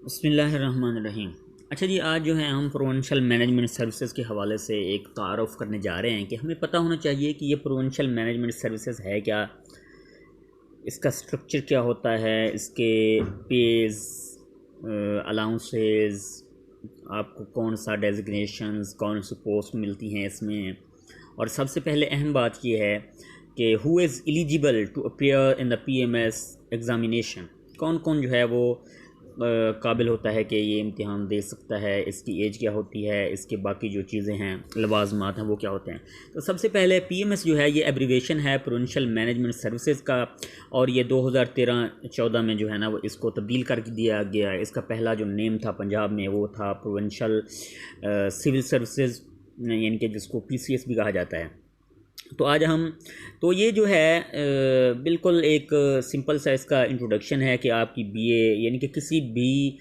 بسم اللہ الرحمن الرحیم۔ اچھا جی، آج جو ہے ہم پروونشل مینجمنٹ سروسز کے حوالے سے ایک تعارف کرنے جا رہے ہیں کہ ہمیں پتہ ہونا چاہیے کہ یہ پروونشل مینجمنٹ سروسز ہے کیا، اس کا سٹرکچر کیا ہوتا ہے، اس کے پیز، الاؤنسز، آپ کو کون سا ڈیزگنیشنز، کون سی پوسٹ ملتی ہیں اس میں، اور سب سے پہلے اہم بات یہ ہے کہ who is eligible to appear in the P M S examination, کون کون جو ہے وہ قابل ہوتا ہے کہ یہ امتحان دے سکتا ہے، اس کی ایج کیا ہوتی ہے، اس کے باقی جو چیزیں ہیں، لوازمات ہیں، وہ کیا ہوتے ہیں۔ تو سب سے پہلے پی ایم ایس جو ہے یہ ایبریویشن ہے پروونشل مینجمنٹ سروسز کا، اور یہ 2013-14 میں جو ہے نا وہ اس کو تبدیل کر دیا گیا۔ اس کا پہلا جو نیم تھا پنجاب میں وہ تھا پروونشل سول سروسز، یعنی کہ جس کو پی سی ایس بھی کہا جاتا ہے۔ تو یہ جو ہے بالکل ایک سمپل سا اس کا انٹروڈکشن ہے کہ آپ کی بی اے یعنی کہ کسی بھی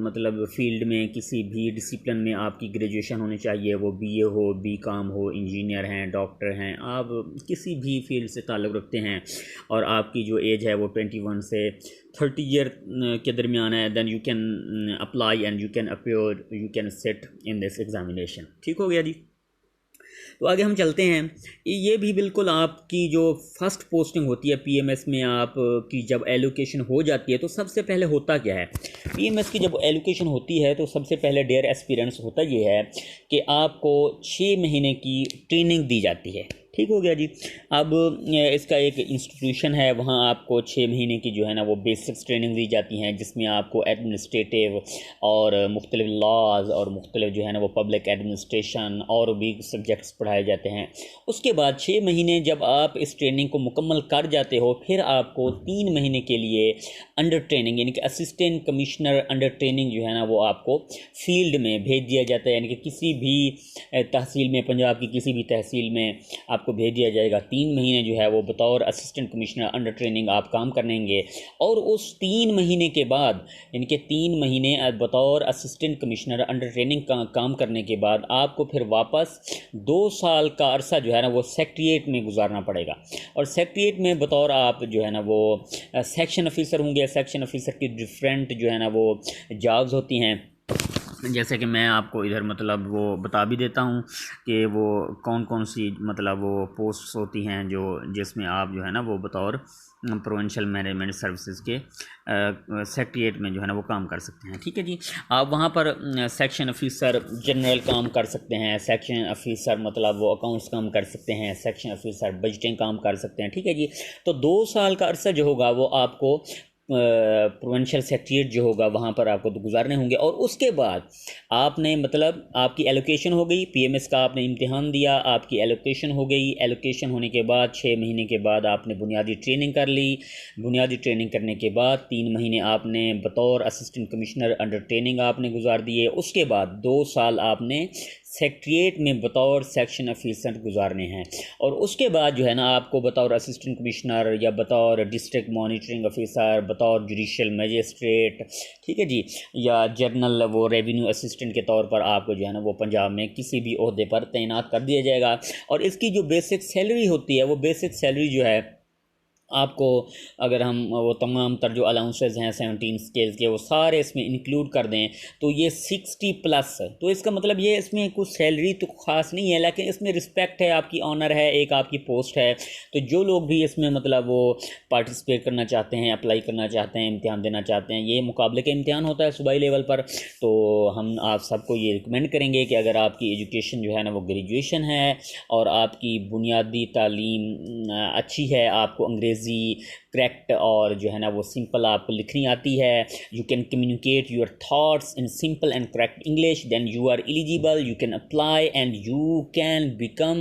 مطلب فیلڈ میں، کسی بھی ڈسپلن میں آپ کی گریجویشن ہونی چاہیے، وہ بی اے ہو، بی کام ہو، انجینئر ہیں، ڈاکٹر ہیں، آپ کسی بھی فیلڈ سے تعلق رکھتے ہیں اور آپ کی جو ایج ہے وہ 21 سے 30 ایئر کے درمیان ہے، then you can apply and you can appear, you can sit in this examination. ٹھیک ہو گیا جی۔ تو آگے ہم چلتے ہیں۔ یہ بھی بالکل آپ کی جو فرسٹ پوسٹنگ ہوتی ہے پی ایم ایس میں، آپ کی جب ایلوکیشن ہو جاتی ہے تو سب سے پہلے ہوتا کیا ہے پی ایم ایس کی جب ایلوکیشن ہوتی ہے تو سب سے پہلے ڈیئر ایسپیرنٹس ہوتا یہ ہے کہ آپ کو 6 مہینے کی ٹریننگ دی جاتی ہے۔ ٹھیک ہو گیا جی۔ اب اس کا ایک انسٹیٹیوشن ہے، وہاں آپ کو 6 مہینے کی جو ہے نا وہ بیسکس ٹریننگ دی جاتی ہیں، جس میں آپ کو ایڈمنسٹریٹیو اور مختلف لاز اور مختلف جو ہے نا وہ پبلک ایڈمنسٹریشن اور بھی سبجیکٹس پڑھائے جاتے ہیں۔ اس کے بعد 6 مہینے جب آپ اس ٹریننگ کو مکمل کر جاتے ہو، پھر آپ کو 3 مہینے کے لیے انڈر ٹریننگ یعنی کہ اسسٹنٹ کمشنر انڈر ٹریننگ جو ہے نا وہ آپ کو فیلڈ میں بھیج دیا جاتا ہے، یعنی کہ کسی بھی تحصیل میں، پنجاب کی کسی بھی تحصیل میں آپ کو بھیج دیا جائے گا۔ 3 مہینے جو ہے وہ بطور اسسٹنٹ کمشنر انڈر ٹریننگ آپ کام کریں گے، اور اس 3 مہینے کے بعد یعنی کہ 3 مہینے بطور اسسٹنٹ کمشنر انڈر ٹریننگ کام کرنے کے بعد آپ کو پھر واپس 2 سال کا عرصہ جو ہے نا وہ سیکٹریٹ میں گزارنا پڑے گا، اور سیکٹریٹ میں بطور آپ جو ہے نا وہ سیکشن آفیسر ہوں گے۔ سیکشن آفیسر کی ڈفرینٹ جو ہے نا وہ جابز ہوتی ہیں، جیسے کہ میں آپ کو ادھر مطلب وہ بتا بھی دیتا ہوں کہ وہ کون کون سی مطلب وہ پوسٹس ہوتی ہیں جس میں آپ جو ہے نا وہ بطور پروونشل مینجمنٹ سروسز کے سیکٹریٹ میں جو ہے نا وہ کام کر سکتے ہیں۔ ٹھیک ہے جی۔ آپ وہاں پر سیکشن آفیسر جنرل کام کر سکتے ہیں، سیکشن آفیسر مطلب وہ اکاؤنٹس کام کر سکتے ہیں، سیکشن آفیسر بجٹنگ کام کر سکتے ہیں۔ ٹھیک ہے جی۔ تو 2 سال کا عرصہ جو ہوگا وہ آپ کو پروونشل سیکٹریٹ جو ہوگا وہاں پر آپ کو گزارنے ہوں گے، اور اس کے بعد آپ نے مطلب آپ کی ایلوکیشن ہو گئی، پی ایم ایس کا آپ نے امتحان دیا، آپ کی ایلوکیشن ہو گئی۔ ایلوکیشن ہونے کے بعد 6 مہینے کے بعد آپ نے بنیادی ٹریننگ کر لی۔ بنیادی ٹریننگ کرنے کے بعد 3 مہینے آپ نے بطور اسسٹنٹ کمشنر انڈر ٹریننگ آپ نے گزار دیے۔ اس کے بعد 2 سال آپ نے سیکٹریٹ میں بطور سیکشن آفیسر گزارنے ہیں، اور اس کے بعد جو ہے نا آپ کو بطور اسسٹنٹ کمشنر یا بطور ڈسٹرکٹ مانیٹرنگ آفیسر، بطور جوڈیشل میجسٹریٹ، ٹھیک ہے جی، یا جنرل وہ ریونیو اسسٹنٹ کے طور پر آپ کو جو ہے نا وہ پنجاب میں کسی بھی عہدے پر تعینات کر دیا جائے گا۔ اور اس کی جو بیسک سیلری ہوتی ہے وہ بیسک سیلری جو ہے آپ کو، اگر ہم وہ تمام تر جو الاؤنسز ہیں 17 اسکیلز کے وہ سارے اس میں انکلوڈ کر دیں تو یہ 60+۔ تو اس کا مطلب یہ اس میں کچھ سیلری تو خاص نہیں ہے، لیکن اس میں رسپیکٹ ہے، آپ کی آنر ہے، ایک آپ کی پوسٹ ہے۔ تو جو لوگ بھی اس میں مطلب وہ پارٹیسپیٹ کرنا چاہتے ہیں، اپلائی کرنا چاہتے ہیں، امتحان دینا چاہتے ہیں، یہ مقابلے کا امتحان ہوتا ہے صوبائی لیول پر، تو ہم آپ سب کو یہ ریکمینڈ کریں گے کہ اگر آپ کی ایجوکیشن جو ہے نا وہ گریجویشن ہے اور آپ کی بنیادی تعلیم اچھی ہے، آپ کو انگریزی کریکٹ اور جو ہے نا وہ سمپل آپ کو لکھنی آتی ہے، you can communicate your thoughts in simple and correct English, then you are eligible, you can apply and you can become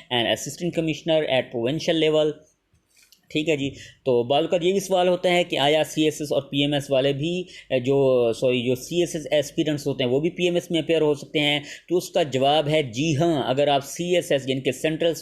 an assistant commissioner at provincial level. ٹھیک ہے جی۔ تو بعض اوقات یہ بھی سوال ہوتا ہے کہ آیا سی ایس ایس اور پی ایم ایس والے بھی جو سی ایس ایس ایسپیرنٹس ہوتے ہیں وہ بھی پی ایم ایس میں اپیئر ہو سکتے ہیں؟ تو اس کا جواب ہے جی ہاں۔ اگر آپ سی ایس ایس یعنی کہ سینٹرل